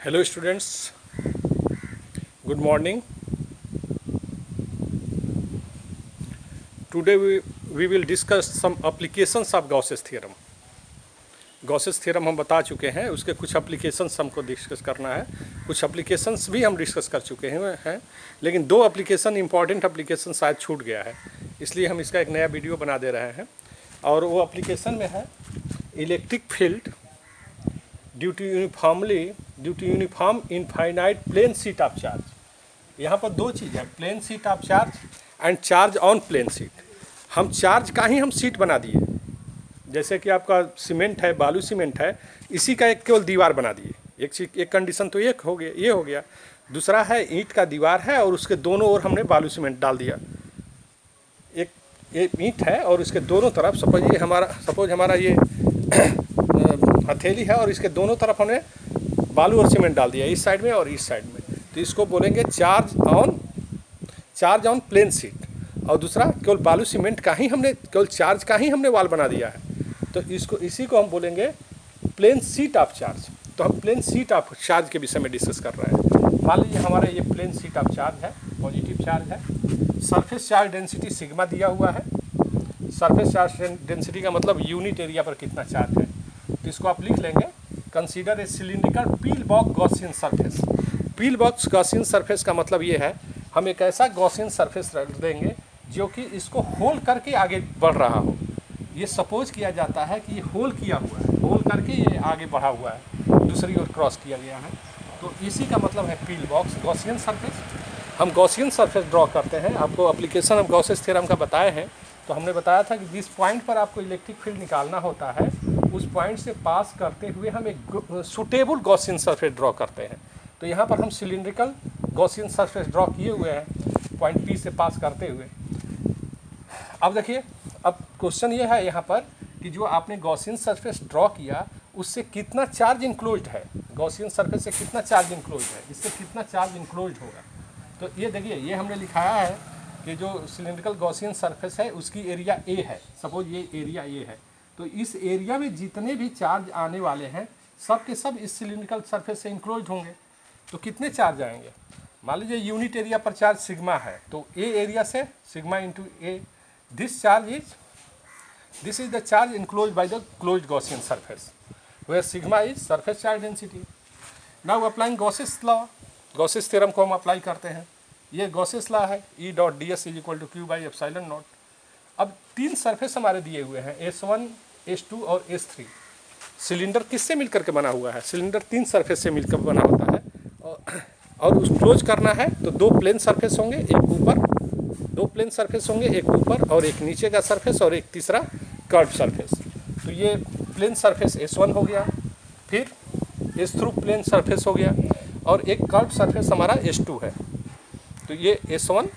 Hello students, good morning. Today we will discuss some applications of Gauss's theorem. Gauss's theorem हम बता चुके हैं, उसके कुछ एप्लीकेशंस हमको डिस्कस करना है। कुछ एप्लीकेशंस भी हम डिस्कस कर चुके हैं, लेकिन दो एप्लीकेशन इंपॉर्टेंट एप्लीकेशन शायद छूट गया है, इसलिए हम इसका एक नया वीडियो बना दे रहे हैं। और वो एप्लीकेशन में है electric field due to uniform infinite plane sheet of charge. यहाँ पर दो चीज़ है, plane sheet of charge and charge on plane sheet. हम चार्ज का ही हम शीट बना दिए, जैसे कि आपका सीमेंट है, बालू सीमेंट है, इसी का एक केवल दीवार बना दिए। एक कंडीशन तो एक हो गया, ये हो गया। दूसरा है ईंट का दीवार है और उसके दोनों ओर हमने बालू सीमेंट डाल दिया। एक ईंट है और इसके दोनों तरफ सपोज हमारा ये हथेली है और इसके दोनों तरफ हमने बालू और सीमेंट डाल दिया, इस साइड में और इस साइड में। तो इसको बोलेंगे चार्ज ऑन प्लेन शीट। और दूसरा केवल बालू सीमेंट का ही हमने, केवल चार्ज का ही हमने वाल बना दिया है, तो इसी को हम बोलेंगे प्लेन शीट ऑफ चार्ज। तो हम प्लेन शीट ऑफ चार्ज के विषय में डिस्कस कर रहे हैं। मान लीजिए हमारा ये प्लेन शीट ऑफ चार्ज है, पॉजिटिव चार्ज है। सरफेस चार्ज डेंसिटी सिग्मा दिया हुआ है। सरफेस चार्ज डेंसिटी का मतलब यूनिट एरिया पर कितना चार्ज है। तो इसको आप लिख लेंगे, consider a cylindrical pill box Gaussian surface. Peel box Gaussian surface का मतलब ये है, हम एक ऐसा गॉसियन सरफेस देंगे जो कि इसको होल करके आगे बढ़ रहा हो। ये सपोज किया जाता है कि ये होल किया हुआ है, होल करके ये आगे बढ़ा हुआ है, दूसरी ओर क्रॉस किया गया है। तो इसी का मतलब है पील बॉक्स गॉसियन सरफेस। हम गॉसियन सरफेस ड्रॉ करते हैं। आपको एप्लीकेशन हम गॉसेस थ्योरम का बताए हैं। तो हमने बताया था कि जिस पॉइंट पर आपको इलेक्ट्रिक फील्ड निकालना होता है, उस पॉइंट से पास करते हुए हम एक सूटेबल गॉसियन सरफेस ड्रॉ करते हैं। तो यहाँ पर हम सिलिंड्रिकल गॉसियन सरफेस ड्रॉ किए हुए हैं पॉइंट पी से पास करते हुए। अब देखिए, अब क्वेश्चन ये है यहाँ पर कि जो आपने गॉसियन सरफेस ड्रॉ किया उससे कितना चार्ज इंक्लोज्ड है, गॉसियन सरफेस से कितना चार्ज इंक्लोज्ड है, इससे कितना चार्ज इंक्लोज्ड होगा। तो ये देखिए, ये हमने लिखाया है कि जो सिलिंड्रिकल गॉसियन सरफेस है उसकी एरिया ए है। सपोज ये एरिया ए है, तो इस एरिया में जितने भी चार्ज आने वाले हैं सब के सब इस सिलिंड्रिकल सरफेस से इंक्लोज्ड होंगे। तो कितने चार्ज आएंगे, मान लीजिए यूनिट एरिया पर चार्ज सिग्मा है, तो ए एरिया से sigma into A, this is the charge enclosed by the closed Gaussian surface, where sigma is surface charge density. Now applying Gauss's law, Gauss's theorem को हम apply करते हैं। ये Gauss's law है, E dot D S is equal to Q by epsilon naught. अब तीन surface हमारे दिए हुए हैं, S1, S2 और S3। सिलेंडर किससे मिलकर के बना हुआ है, सिलेंडर तीन सरफेस से मिलकर बना होता है। और उस क्लोज करना है तो दो प्लेन सरफेस होंगे, एक ऊपर, दो प्लेन सरफेस होंगे, एक ऊपर और एक नीचे का सरफेस, और एक तीसरा कर्व सरफेस। तो ये प्लेन सरफेस S1 हो गया, फिर S3 प्लेन सरफेस हो गया, और एक कर्व सरफेस हमारा S2 है। तो ये S1,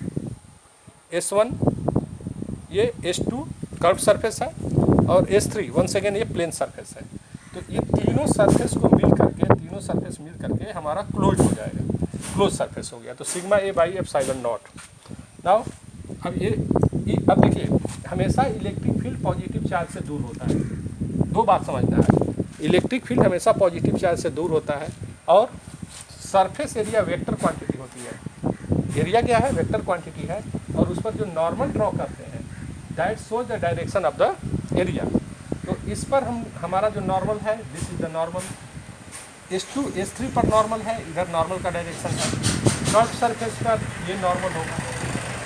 ये S2 कर्व सरफेस है, और S3 वंस अगेन ये प्लेन सरफेस है। तो ये तीनों सरफेस को मिल करके हमारा क्लोज हो जाएगा, क्लोज सरफेस हो गया। तो sigma A by epsilon not. Now अब देखिए, हमेशा इलेक्ट्रिक फील्ड पॉजिटिव चार्ज से दूर होता है। दो बात समझना है, इलेक्ट्रिक फील्ड हमेशा पॉजिटिव चार्ज से दूर होता है, और सरफेस एरिया वेक्टर क्वांटिटी होती है। एरिया क्या है, वेक्टर क्वांटिटी है, और उस पर जो नॉर्मल ड्रॉ करते हैं that shows the direction of the area. तो इस पर हमारा जो नॉर्मल है, this is the normal. S2 S3 पर नॉर्मल है, इधर नॉर्मल का डायरेक्शन है। कर्व सरफेस पर ये नॉर्मल होगा।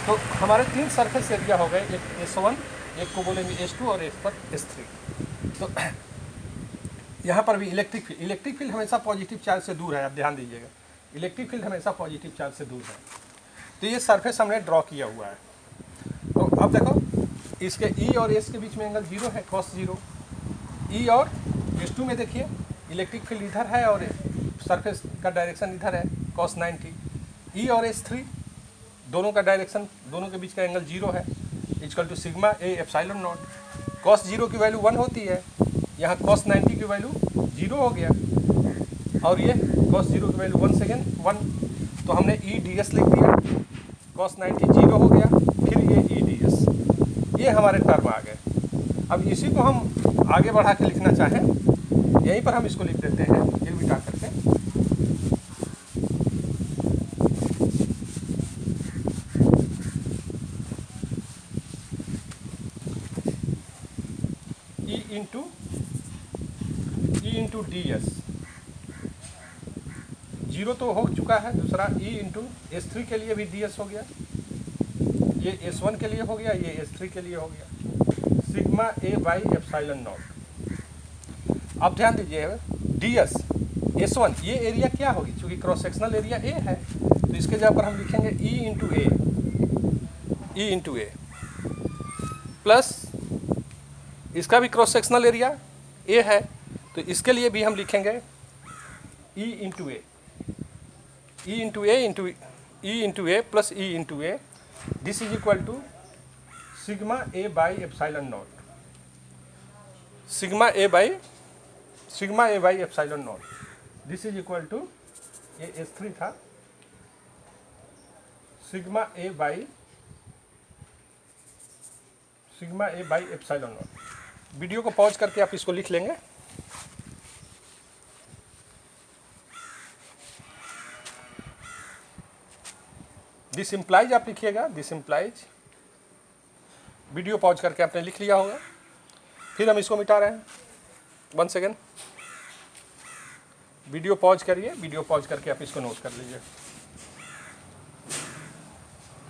तो हमारे तीन सरफेस एरिया हो गए, एक S1, एक को बोलेंगे S2 और एक पर S3। तो यहाँ पर भी इलेक्ट्रिक फील्ड हमेशा पॉजिटिव चार्ज से दूर है। आप ध्यान दीजिएगा, इलेक्ट्रिक फील्ड हमेशा पॉजिटिव चार्ज से दूर है। तो ये सरफेस हमने ड्रॉ किया हुआ है। तो अब देखो, इसके E और S के बीच में एंगल 0 है, cos 0। E और S2 में देखिए, इलेक्ट्रिक फील्ड इधर है और सरफेस का डायरेक्शन इधर है, cos 90। E और S3 दोनों का डायरेक्शन, दोनों के बीच का एंगल 0 है, equal to sigma A epsilon naught. cos 0 की वैल्यू 1 होती है, यहाँ cos 90 की वैल्यू 0 हो गया, और ये cos 0 की वैल्यू 1 सेकेंड 1। तो हमने E ds लिख दिया, cos 90 0 हो गया, फिर ये E ds, ये हमारे टर्म आ गए। अब इसी को हम आगे बढ़ा के लिखना चाहें, यहीं पर हम इसको लिख देते हैं, फिर मिटा करके इंटू डी एस, जीरो तो हो चुका है, दूसरा ई इंटू S3 के लिए भी डी एस हो गया, ये S1 के लिए हो गया, ये S3 के लिए हो गया, sigma A by epsilon naught. अब ध्यान दीजिए डी एस S1 ये एरिया क्या होगी, क्योंकि क्रॉस सेक्शनल एरिया ए है, तो इसके जगह पर हम लिखेंगे ई इंटू ए प्लस इसका भी क्रॉस सेक्शनल एरिया ए है, तो इसके लिए भी हम लिखेंगे E into A plus E into A, this is equal to sigma A by epsilon naught, sigma A by epsilon not, this is equal to ये S3 था, sigma A by epsilon naught. Video को pause करके आप इसको लिख लेंगे। This implies आप लिखिएगा, दिस इम्प्लाइज, वीडियो पॉज करके आपने लिख लिया होगा। फिर हम इसको मिटा रहे हैं, 1 सेकेंड, वीडियो पॉज करिए, वीडियो पॉज करके आप इसको नोट कर लीजिए।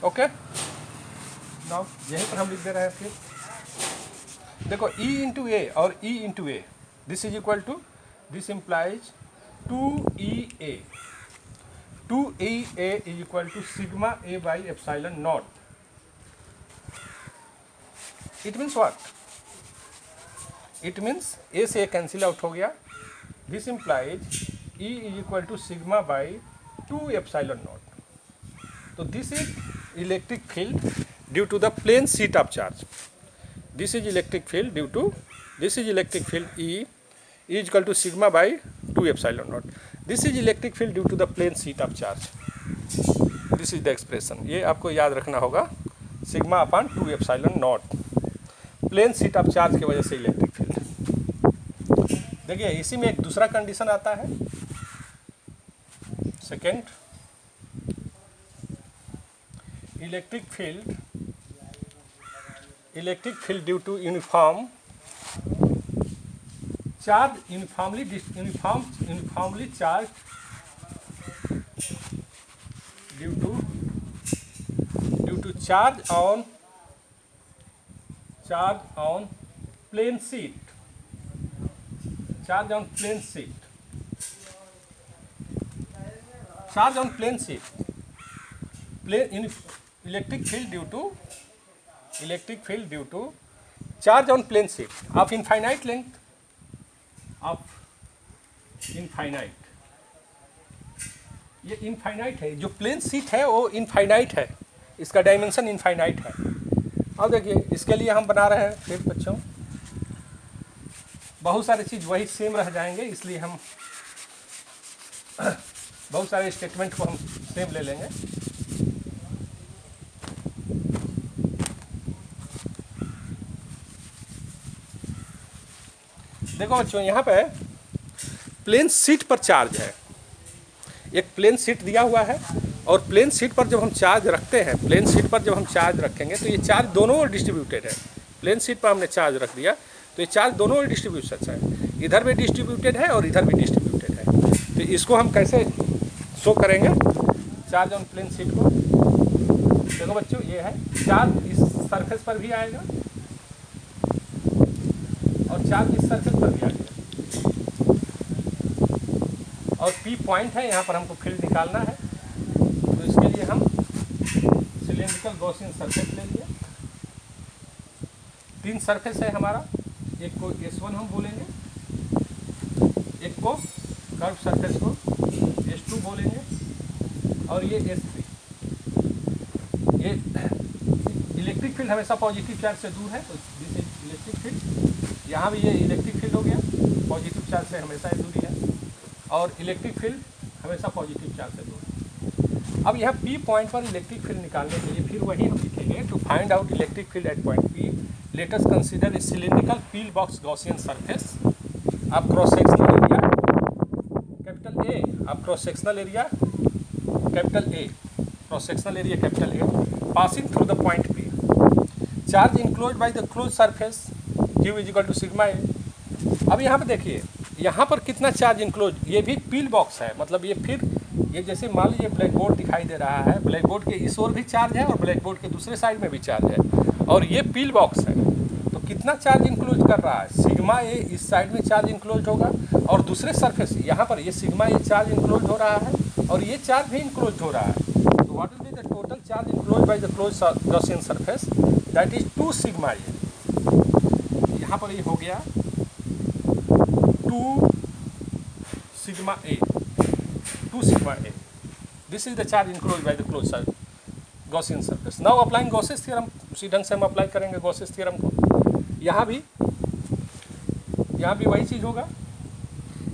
ओके, नाउ यहीं पर हम लिख दे रहे हैं। फिर देखो ई इंटू ए और E into A, this is equal to, this implies 2EA, 2EA is equal to sigma A by epsilon nought. It means what, it means A से कैंसिल आउट हो गया, this implies E is equal to sigma by 2 epsilon not. तो this is electric field due to the plane sheet of charge, this is electric field due to, this is electric field E is equal to sigma by 2 epsilon not, this is electric field due to the plane sheet of charge, this is the expression. ये आपको याद रखना होगा, sigma upon 2 epsilon naught, plane sheet of charge की वजह से electric field. देखिए इसी में एक दूसरा कंडीशन आता है, second, electric field due to uniform charge, uniformly charge due to charge on plane sheet, charge on plane sheet, electric field due to charge on plane sheet of infinite length, ये infinite है, जो plane sheet है वो infinite है, इसका dimension infinite है। अब देखिए इसके लिए हम बना रहे हैं, फिर बच्चों बहुत सारे चीज़ वही सेम रह जाएंगे, इसलिए हम बहुत सारे स्टेटमेंट को हम सेम ले लेंगे। देखो बच्चों यहाँ पे प्लेन शीट पर चार्ज है, एक प्लेन शीट दिया हुआ है, और प्लेन शीट पर जब हम चार्ज रखते हैं, प्लेन शीट पर जब हम चार्ज रखेंगे तो ये चार्ज दोनों ओर डिस्ट्रीब्यूटेड है। प्लेन शीट पर हमने चार्ज रख दिया तो ये चार्ज दोनों ओर डिस्ट्रीब्यूशन है, इधर भी डिस्ट्रीब्यूटेड है और इधर भी डिस्ट्रीब्यूटेड है। तो इसको हम कैसे शो करेंगे चार्ज ऑन प्लेन शीट को? देखो बच्चों ये है, चार्ज इस सरफेस पर भी आएगा और चार्ज इस सरफेस पर भी आएगा, और P पॉइंट है, यहाँ पर हमको फील्ड निकालना है। तो इसके लिए हम सिलेंड्रिकल गॉसियन सरफेस ले लिए, 3 सरफेस है हमारा, एक को S1 हम बोलेंगे, एक को कर्व सरफेस को S2 बोलेंगे, और ये S3। ये इलेक्ट्रिक फील्ड हमेशा पॉजिटिव चार्ज से दूर है, तो दिस इज इलेक्ट्रिक फील्ड। यहाँ भी ये इलेक्ट्रिक फील्ड हो गया, पॉजिटिव चार्ज से हमेशा दूरी है, और इलेक्ट्रिक फील्ड हमेशा पॉजिटिव चार्ज से दूर है। अब यह P पॉइंट पर इलेक्ट्रिक फील्ड निकालने के लिए फिर वही हम लिखेंगे, to find out electric field at point P, let us consider a cylindrical pill box Gaussian surface of cross sectional area capital A, of cross sectional area capital A, cross sectional area capital A, passing through the point P, charge enclosed by the close surface Q is equal to sigma A, अब यहाँ पे देखिए, यहाँ पर कितना charge enclose, ये भी पील box है, मतलब ये फिर ये जैसे मान लीजिए ब्लैक बोर्ड दिखाई दे रहा है, ब्लैक बोर्ड के इस ओर भी चार्ज है और ब्लैक बोर्ड के दूसरे साइड में भी चार्ज है, और ये पील बॉक्स है। तो कितना चार्ज इंक्लोज कर रहा है, सिग्मा ए इस साइड में चार्ज इंक्लोज होगा, और दूसरे सरफेस यहाँ पर ये सिग्मा ए चार्ज इंक्लोज हो रहा है और ये चार्ज भी इंक्लोज हो रहा है। तो what will be the total charge enclose by the close Gaussian surface, that is 2 sigma A. यहाँ पर ये हो गया 2 sigma A, 2 sigma A. This is the charge enclosed by the closed Gaussian surface. Now applying Gauss's theorem, उसी ढंग से हम apply करेंगे Gauss's theorem को। यहाँ भी वही चीज़ होगा,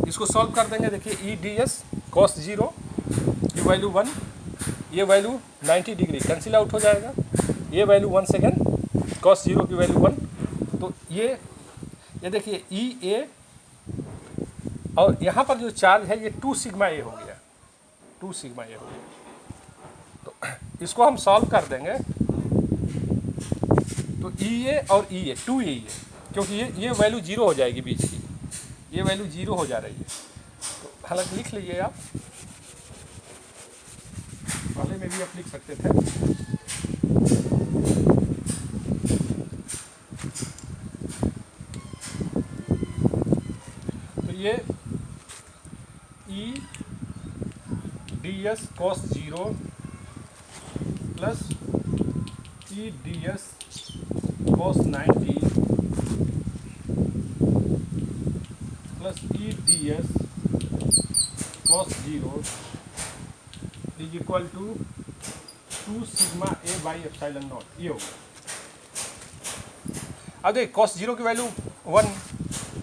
इसको सॉल्व कर देंगे। देखिए ई डी एस कॉस 0 की वैल्यू 1, ये वैल्यू 90 डिग्री कैंसिल आउट हो जाएगा, ये वैल्यू 1 सेकेंड कॉस 0 की वैल्यू 1। तो ये देखिए ई ए, और यहाँ पर जो चार्ज है ये 2 सिग्मा ए हो गया, 2 सिग्मा ए हो गया। तो इसको हम सॉल्व कर देंगे, तो ई ए और ई ए 2 ई ए, क्योंकि ये वैल्यू 0 हो जाएगी बीच की, ये वैल्यू 0 हो जा रही है। तो हालांकि लिख लीजिए आप, पहले में भी आप लिख सकते थे। तो ये E D S cos 0 plus E D S cos 90 plus E D S cos 0 is equal to 2 sigma A by epsilon not. ये होगा, अब देख कॉस 0 की वैल्यू 1,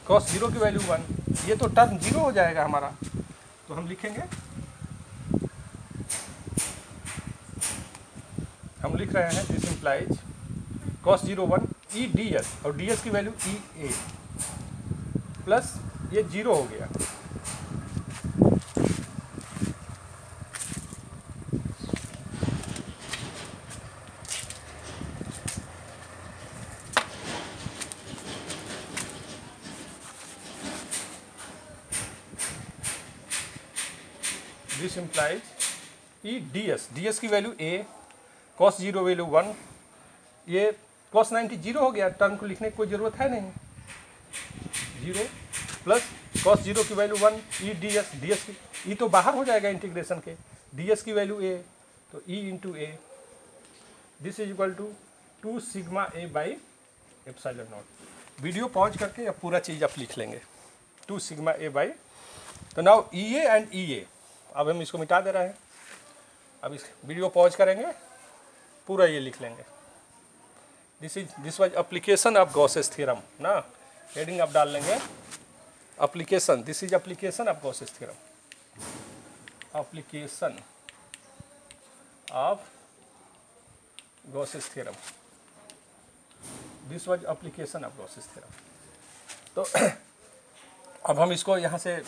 कॉस 0 की वैल्यू 1, ये तो टर्म 0 हो जाएगा हमारा। तो हम लिखेंगे, हम लिख रहे हैं this implies cos 0 1 E D S, और डी एस की वैल्यू ई ए प्लस ये 0 हो गया, this implies E D S की वैल्यू ए, कॉस 0 वैल्यू 1, ये कॉस 90 0 हो गया, टर्म को लिखने की कोई ज़रूरत है नहीं, 0 प्लस कॉस 0 की वैल्यू 1 ई डी एस की, ई तो बाहर हो जाएगा इंटीग्रेशन के, डी एस की वैल्यू ए, तो E into A, this is equal to 2 sigma A by epsilon naught. Video pause करके अब पूरा चीज़ आप लिख लेंगे, 2 सिग्मा ए बाई। तो now E A and E A, अब हम इसको मिटा दे रहे हैं, अब इस वीडियो पॉज करेंगे, पूरा ये लिख लेंगे। This was application of Gauss's theorem ना, हेडिंग आप डाल लेंगे application, this is application of Gauss's theorem, application of Gauss's theorem, this was application of Gauss's theorem. तो अब हम इसको यहाँ से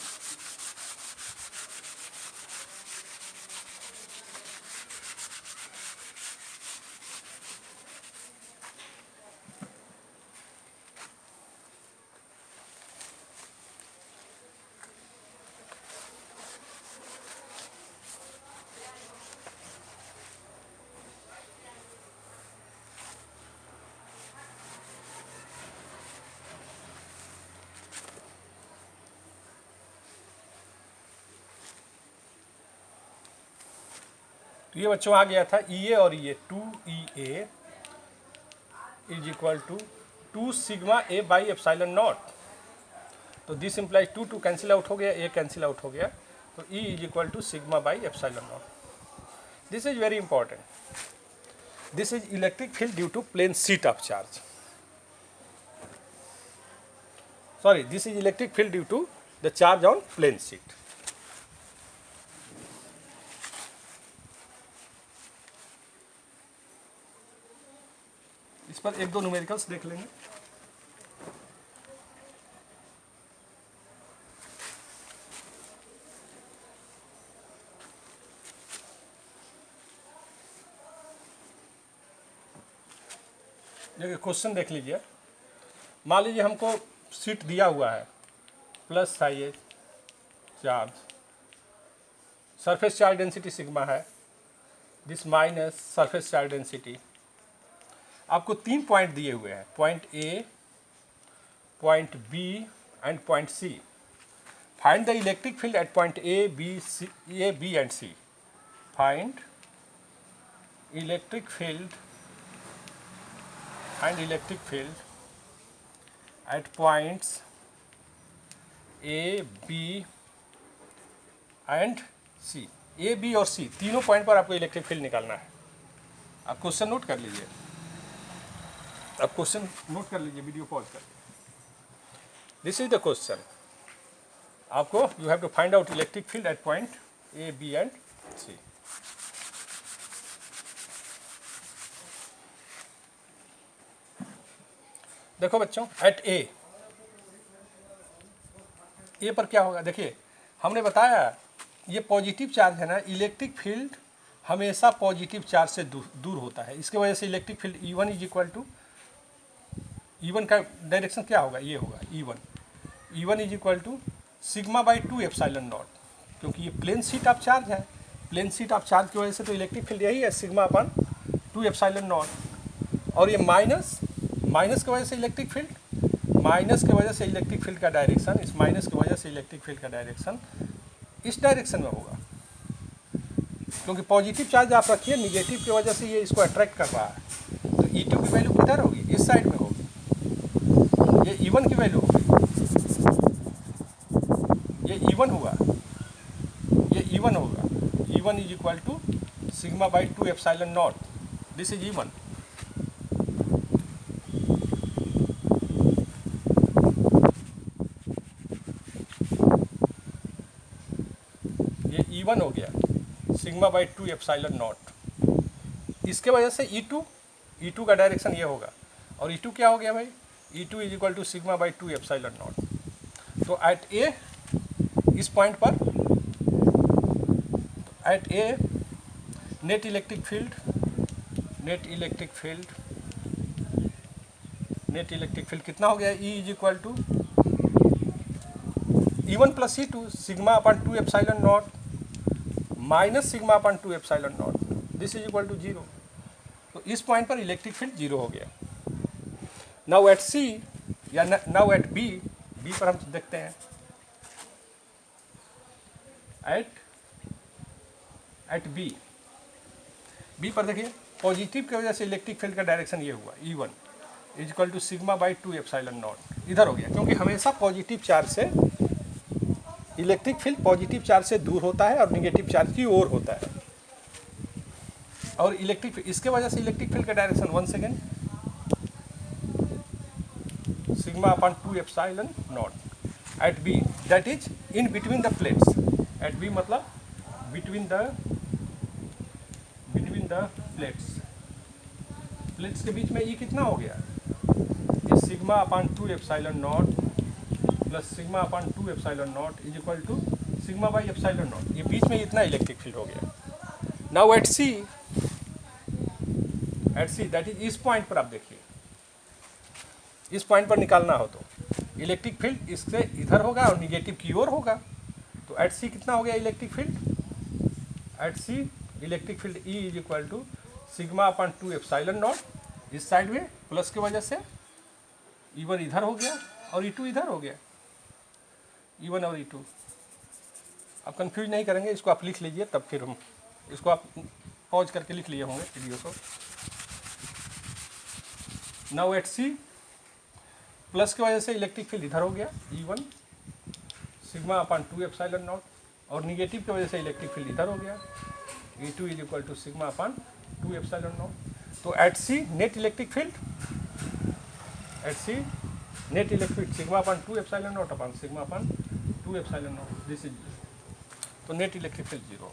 तो ये बच्चों आ गया था ई ए और ये 2 E A is equal to 2 sigma A by epsilon not. तो दिस इम्प्लाइज 2 2 कैंसिल आउट हो गया, ए कैंसिल आउट हो गया, तो E is equal to sigma by epsilon not. This is very important, this is electric field due to plane sheet of charge, sorry this is electric field due to the charge on plane sheet. इस पर एक दो numericals देख लेंगे। देखिए question देख लीजिए, मान लीजिए हमको शीट दिया हुआ है plus size charge, surface charge density sigma है, this minus surface charge density. आपको 3 पॉइंट दिए हुए हैं, point A, point B and point C. Find the electric field at point A B and C. Find electric field and electric field at points A, B and C। A, B और C तीनों point पर आपको electric field निकालना है। आप question note कर लीजिए, आप क्वेश्चन नोट कर लीजिए, वीडियो पॉज कर। This is the question. आपको you have to find out electric field at point A, B and C। देखो बच्चों, एट ए पर क्या होगा, देखिए हमने बताया ये पॉजिटिव चार्ज है ना, इलेक्ट्रिक फील्ड हमेशा पॉजिटिव चार्ज से दूर होता है। इसके वजह से electric field E1 is equal to, E1 का डायरेक्शन क्या होगा, ये होगा E1 is equal to sigma by 2 epsilon naught, क्योंकि ये प्लेन शीट ऑफ चार्ज है। प्लेन शीट ऑफ चार्ज की वजह से तो इलेक्ट्रिक फील्ड यही है, सिग्मा अपन 2 एप्सिलॉन नॉट। और ये माइनस की वजह से इलेक्ट्रिक फील्ड, माइनस की वजह से इलेक्ट्रिक फील्ड का डायरेक्शन, इस माइनस की वजह से इलेक्ट्रिक फील्ड का डायरेक्शन इस डायरेक्शन में होगा, क्योंकि पॉजिटिव चार्ज आप रखिए, निगेटिव की वजह से ये इसको अट्रैक्ट कर रहा है। तो E2 की वैल्यू किधर होगी, इस साइड में होगी। ये E1 की वैल्यू होगी, ये E1 हुआ, ये E1 होगा। E1 is equal to sigma by 2 epsilon not, this is E1। E1 हो गया सिग्मा बाई 2 एप्सिलॉन नॉट। इसके वजह से E2 का डायरेक्शन ये होगा, और E2 क्या हो गया भाई, E2 is equal to sigma by 2 epsilon not. तो एट ए, इस पॉइंट पर at A net electric field कितना हो गया, E is equal to E1 plus E2 sigma upon 2 epsilon naught minus sigma upon 2 epsilon not, this is equal to 0। तो इस point पर electric field 0 हो गया। नाउ एट सी या नाउ एट बी पर हम देखते हैं, एट बी पर देखिए पॉजिटिव की वजह से इलेक्ट्रिक फील्ड का डायरेक्शन ये हुआ, E1 is equal to sigma by 2 epsilon naught, इधर हो गया, क्योंकि हमेशा पॉजिटिव चार्ज से इलेक्ट्रिक फील्ड पॉजिटिव चार्ज से दूर होता है और निगेटिव चार्ज की ओर होता है। और इलेक्ट्रिक, इसके वजह से इलेक्ट्रिक फील्ड का direction, one second, sigma upon 2 epsilon not at B, that is in between the plates. At B मतलब बिटवीन द प्लेट्स के बीच में E कितना हो गया, ये sigma upon 2 epsilon not plus sigma upon 2 epsilon not is equal to sigma by epsilon not, ये बीच में इतना इलेक्ट्रिक फील्ड हो गया। Now at C that is, इस पॉइंट पर आप देखिए, इस पॉइंट पर निकालना हो तो इलेक्ट्रिक फील्ड इससे इधर होगा और निगेटिव की ओर होगा। तो एट सी कितना हो गया electric field, at C electric field E is equal to sigma upon 2 epsilon naught, इस साइड में प्लस की वजह से E1 इधर हो गया और E2 इधर हो गया, E1 और E2। आप कंफ्यूज नहीं करेंगे, इसको आप लिख लीजिए, तब फिर हम इसको आप पॉज करके लिख लिए होंगे वीडियो को। नाउ एट सी प्लस की वजह से इलेक्ट्रिक फील्ड इधर हो गया, E1 sigma upon 2 epsilon nought, और निगेटिव की वजह से इलेक्ट्रिक फील्ड इधर हो गया, E2 is equal to sigma upon 2 epsilon not. तो at C net electric field, sigma upon 2 epsilon nought upon sigma upon 2 epsilon not, this is, तो net electric field 0।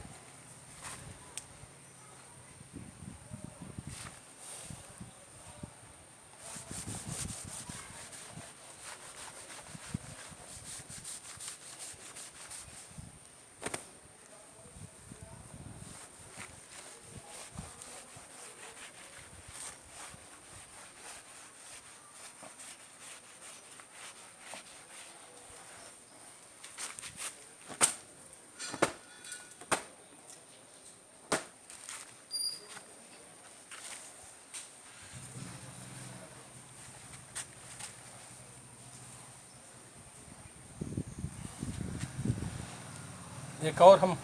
एक और हम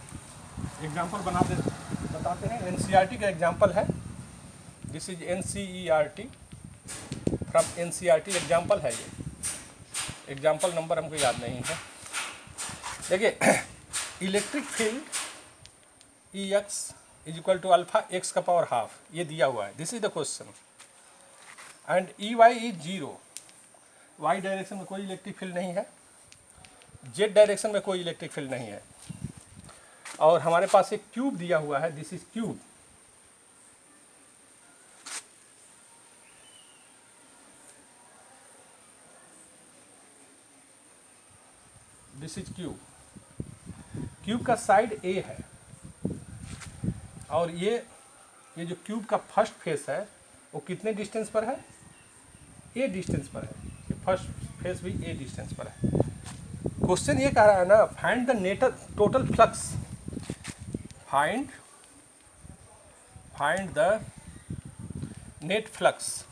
एग्जाम्पल बताते हैं। एनसीईआरटी का एग्जाम्पल है, this is NCERT, from NCERT example है ये। एग्जाम्पल नंबर हमको याद नहीं है। देखिए, electric field E X is equal to alpha X का पावर हाफ, ये दिया हुआ है, this is the question. And E Y is zero, Y direction में कोई इलेक्ट्रिक फील्ड नहीं है, जेड डायरेक्शन में कोई इलेक्ट्रिक फील्ड नहीं है, और हमारे पास एक क्यूब दिया हुआ है, this is cube. This is cube, cube का साइड ए है, और ये जो क्यूब का फर्स्ट फेस है वो कितने डिस्टेंस पर है, ए डिस्टेंस पर है, ये फर्स्ट फेस भी ए डिस्टेंस पर है। क्वेश्चन ये कह रहा है ना, find the net total flux, find the net flux,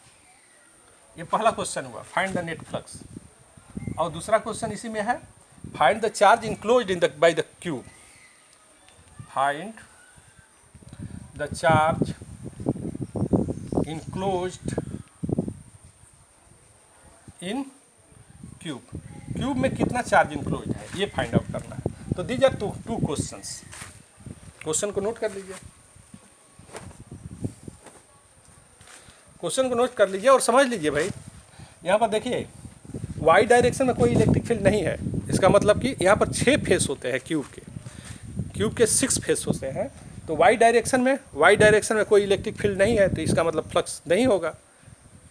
ये पहला क्वेश्चन हुआ, फाइंड द नेट फ्लक्स। और दूसरा क्वेश्चन इसी में है, find the charge enclosed in the by the cube, find the charge enclosed in cube, cube में कितना चार्ज इनक्लोज्ड है ये फाइंड आउट करना है। तो these are two questions, question को नोट कर लीजिए, क्वेश्चन को नोट कर लीजिए और समझ लीजिए भाई। यहाँ पर देखिए, वाई डायरेक्शन में कोई इलेक्ट्रिक फील्ड नहीं है, इसका मतलब कि यहाँ पर 6 फेस होते हैं क्यूब के 6 फेस होते हैं, तो वाई डायरेक्शन में कोई इलेक्ट्रिक फील्ड नहीं है, तो इसका मतलब फ्लक्स नहीं होगा।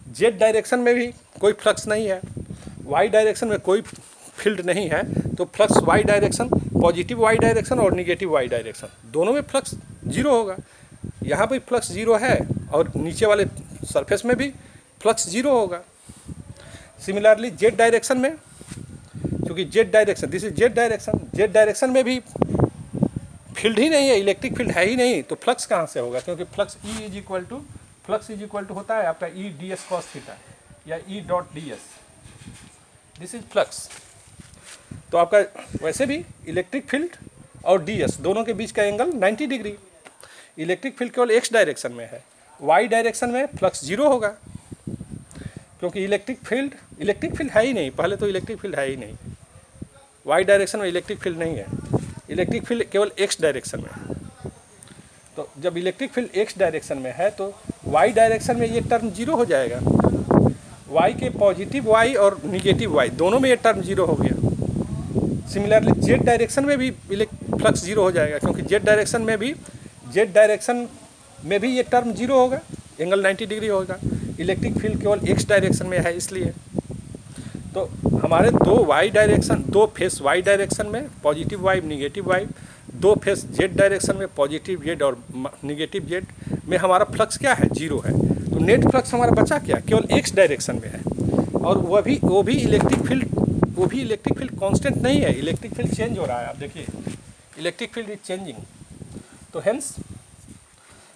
जेड डायरेक्शन में भी कोई फ्लक्स नहीं है, वाई डायरेक्शन में कोई फील्ड नहीं है, तो flux Y direction, positive Y direction और निगेटिव वाई डायरेक्शन दोनों में फ्लक्स जीरो होगा। यहाँ पर फ्लक्स जीरो है और नीचे वाले सरफेस में भी फ्लक्स जीरो होगा। सिमिलरली जेड डायरेक्शन में, क्योंकि Z direction, this is Z direction में भी फील्ड ही नहीं है, इलेक्ट्रिक फील्ड है ही नहीं, तो फ्लक्स कहाँ से होगा, क्योंकि flux flux is equal to होता है आपका E D S cos theta या E dot D S, this is flux. तो आपका वैसे भी इलेक्ट्रिक फील्ड और डी एस दोनों के बीच का एंगल 90 डिग्री। इलेक्ट्रिक फील्ड केवल एक्स डायरेक्शन में है, वाई डायरेक्शन में फ्लक्स जीरो होगा, क्योंकि इलेक्ट्रिक फील्ड है ही नहीं, पहले तो इलेक्ट्रिक फील्ड है ही नहीं, वाई डायरेक्शन में इलेक्ट्रिक फील्ड नहीं है, इलेक्ट्रिक फील्ड केवल एक्स डायरेक्शन में है। तो जब इलेक्ट्रिक फील्ड एक्स डायरेक्शन में है तो वाई डायरेक्शन में ये टर्म जीरो हो जाएगा, वाई के पॉजिटिव वाई और निगेटिव वाई दोनों में ये टर्म जीरो हो गया। सिमिलरली जेड डायरेक्शन में भी फ्लक्स जीरो हो जाएगा, क्योंकि जेड डायरेक्शन में भी ये टर्म जीरो होगा, एंगल 90 डिग्री होगा। इलेक्ट्रिक फील्ड केवल एक्स डायरेक्शन में है इसलिए। तो हमारे दो फेस वाई डायरेक्शन में पॉजिटिव वाई निगेटिव वाई, दो फेस जेड डायरेक्शन में पॉजिटिव जेड और निगेटिव जेड में हमारा फ्लक्स क्या है, जीरो है। तो नेट फ्लक्स हमारा बचा क्या, केवल एक्स डायरेक्शन में है, और वो भी इलेक्ट्रिक फील्ड कांस्टेंट नहीं है, इलेक्ट्रिक फील्ड चेंज हो रहा है। आप देखिए, इलेक्ट्रिक फील्ड इज चेंजिंग। तो हेंस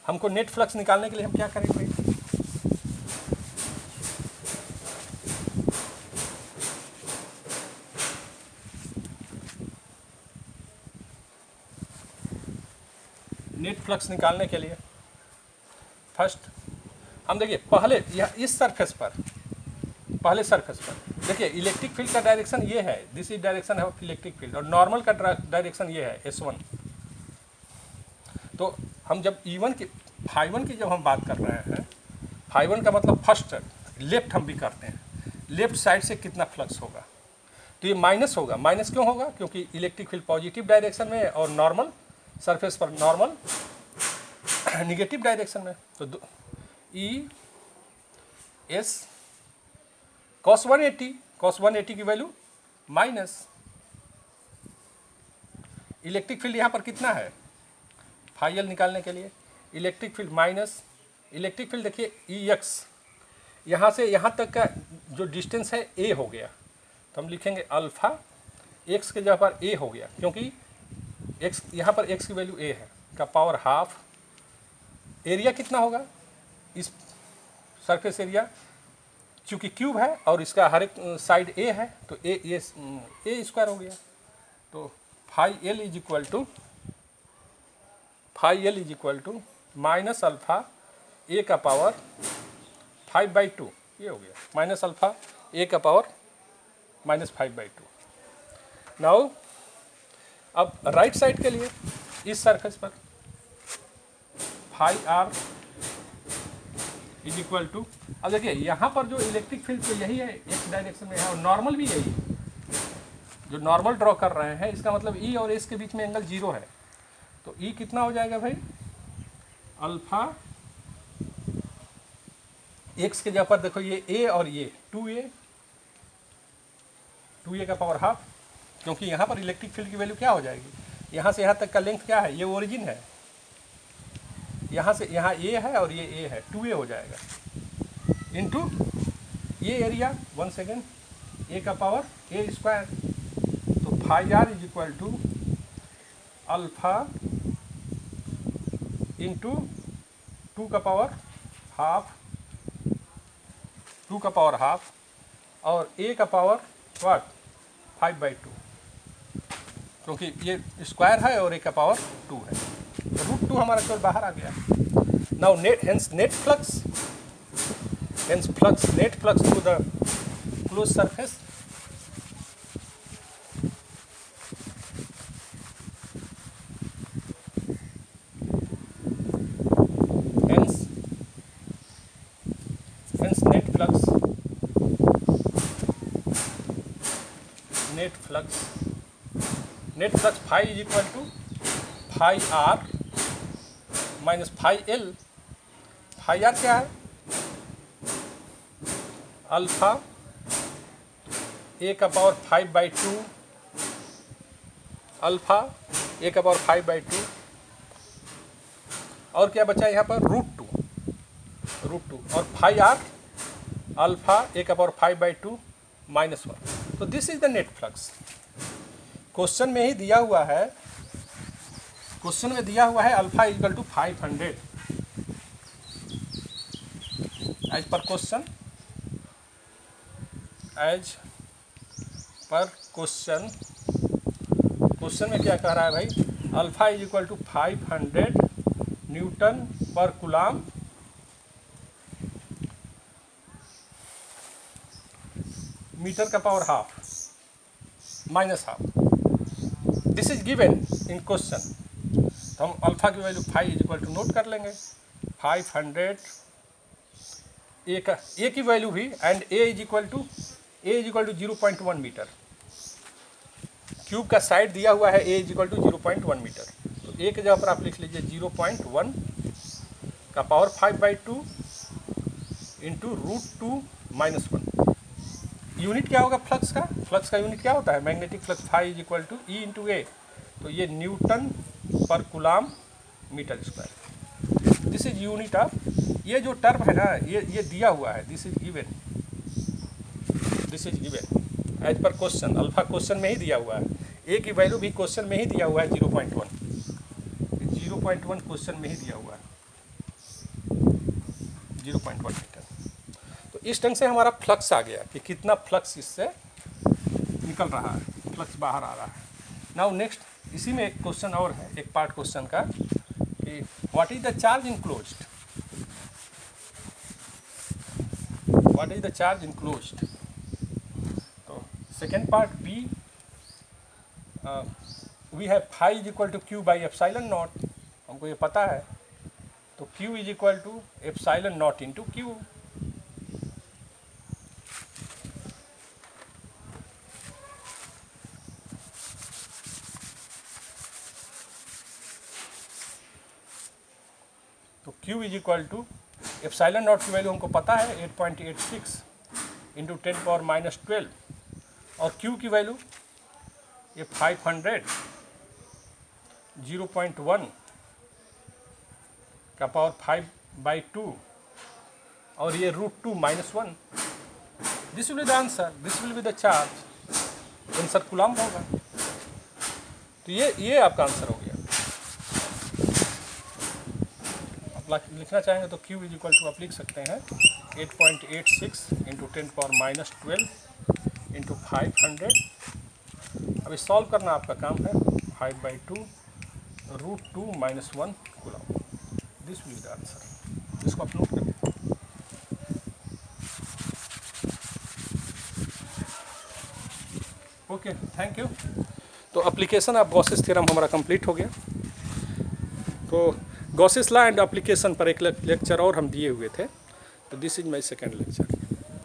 हमको नेट फ्लक्स निकालने के लिए हम क्या करेंगे, नेट फ्लक्स निकालने के लिए फर्स्ट हम देखिए पहले सरफेस पर देखिए इलेक्ट्रिक फील्ड का डायरेक्शन ये है, this is direction of electric field, और नॉर्मल का डायरेक्शन ये है S1। तो हम जब φ1 की जब हम बात कर रहे हैं, φ1 का मतलब फर्स्ट लेफ्ट हम भी करते हैं, लेफ्ट साइड से कितना फ्लक्स होगा, तो ये माइनस होगा। माइनस क्यों होगा, क्योंकि इलेक्ट्रिक फील्ड पॉजिटिव डायरेक्शन में है और नॉर्मल सरफेस पर नॉर्मल निगेटिव डायरेक्शन में। तो ई एस cos 180 की वैल्यू माइनस, इलेक्ट्रिक फील्ड यहाँ पर कितना है, फाइल निकालने के लिए electric field minus, electric field देखिए ई एक्स, यहाँ से यहाँ तक का जो डिस्टेंस है ए हो गया, तो हम लिखेंगे अल्फ़ा एक्स के जगह पर ए हो गया, क्योंकि एक्स यहाँ पर एक्स की वैल्यू ए है, का पावर हाफ। एरिया कितना होगा, इस सरफेस एरिया चूँकि क्यूब है और इसका हर एक साइड ए है, तो ए स्क्वायर हो गया, तो phi L is equal to minus alpha A का पावर 5/2, ये हो गया माइनस अल्फा ए का पावर -5/2। नाउ अब राइट साइड के लिए इस सरफेस पर phi R is equal to, अब देखिए यहाँ पर जो इलेक्ट्रिक फील्ड तो यही है, एक्स डायरेक्शन में है और नॉर्मल भी यही है। जो नॉर्मल ड्रॉ कर रहे हैं इसका मतलब ई और एस के बीच में एंगल 0 है, तो ई कितना हो जाएगा भाई, अल्फा एक्स के जगह पर देखो ये ए और ये 2a का पावर हाफ, क्योंकि यहाँ पर इलेक्ट्रिक फील्ड की वैल्यू क्या हो जाएगी, यहाँ से यहाँ तक का लेंथ क्या है, ये ओरिजिन है, यहाँ से यहाँ a है और ये a है, 2a हो जाएगा इनटू ये एरिया, 1 सेकेंड, a का पावर a स्क्वायर, तो phi R is equal to alpha into 2 का पावर हाफ और a का पावर वाट 5/2, क्योंकि ये स्क्वायर है और a का पावर 2 है, √2 हमारा केवल बाहर आ गया। Now net flux to the close surface, hence net flux phi is equal to phi R minus phi L. Phi R क्या है, अल्फा ए का पावर 5/2, अल्फा ए का पावर 5/2 और क्या बचा यहाँ पर √2 और फाई आर अल्फा ए का पावर 5/2 -1। तो this is the net flux. Question में ही दिया हुआ है, alpha equal to 500 as per question question में क्या कह रहा है भाई, alpha is equal to 500 newton per coulomb metre का power half -half, this is given in question. तो हम अल्फा की value 5 is equal to note कर लेंगे, 500 ए की वैल्यू भी, and A is equal to 0.1 metre, cube का side दिया हुआ है, ए इज इक्वल टू 0.1 मीटर, तो ए के जगह पर आप लिख लीजिए 0.1 का पावर 5/2 इंटू √2 -1। यूनिट क्या होगा फ्लक्स का यूनिट क्या होता है, magnetic flux phi is equal to E into A, तो ये newton per coulomb metre square, this is unit of, ये जो टर्म है ना ये दिया हुआ है, this is given as per question. Alpha question में ही दिया हुआ है, ए की वैल्यू भी क्वेश्चन में ही दिया हुआ है 0.1 क्वेश्चन में ही दिया हुआ है 0.1 मीटर। तो इस ढंग से हमारा फ्लक्स आ गया कि कितना फ्लक्स इससे निकल रहा है, फ्लक्स बाहर आ रहा है। नाउ नेक्स्ट, इसी में एक क्वेश्चन और है, एक पार्ट क्वेश्चन का, कि what is the charge enclosed. तो second part B, we have phi is equal to Q by epsilon nought, हमको ये पता है, तो Q is equal to epsilon nought into Q. तो Q is equal to epsilon nought की value हमको पता है 8.86 इंटू 10⁻12 और Q की वैल्यू ये 500 0.1 का पावर 5/2 और ये √2 -1, this will be the answer, this will be the charge, answer coulomb होगा। तो ये आपका आंसर हो गया। लिखना चाहेंगे तो Q इज इक्वल टू आप लिख सकते हैं 8.86 इंटू 10⁻12 इंटू 500 अभी सॉल्व करना आपका काम है। Height by 2 √2 - 1 coulomb, this will be the answer. इसको आप नोट करें। Okay, thank you. तो एप्लीकेशन ऑफ गॉसेस थ्योरम हमारा कंप्लीट हो गया। तो गॉसेस लॉ एंड एप्लीकेशन पर एक लेक्चर और हम दिए हुए थे, तो this is my second lecture.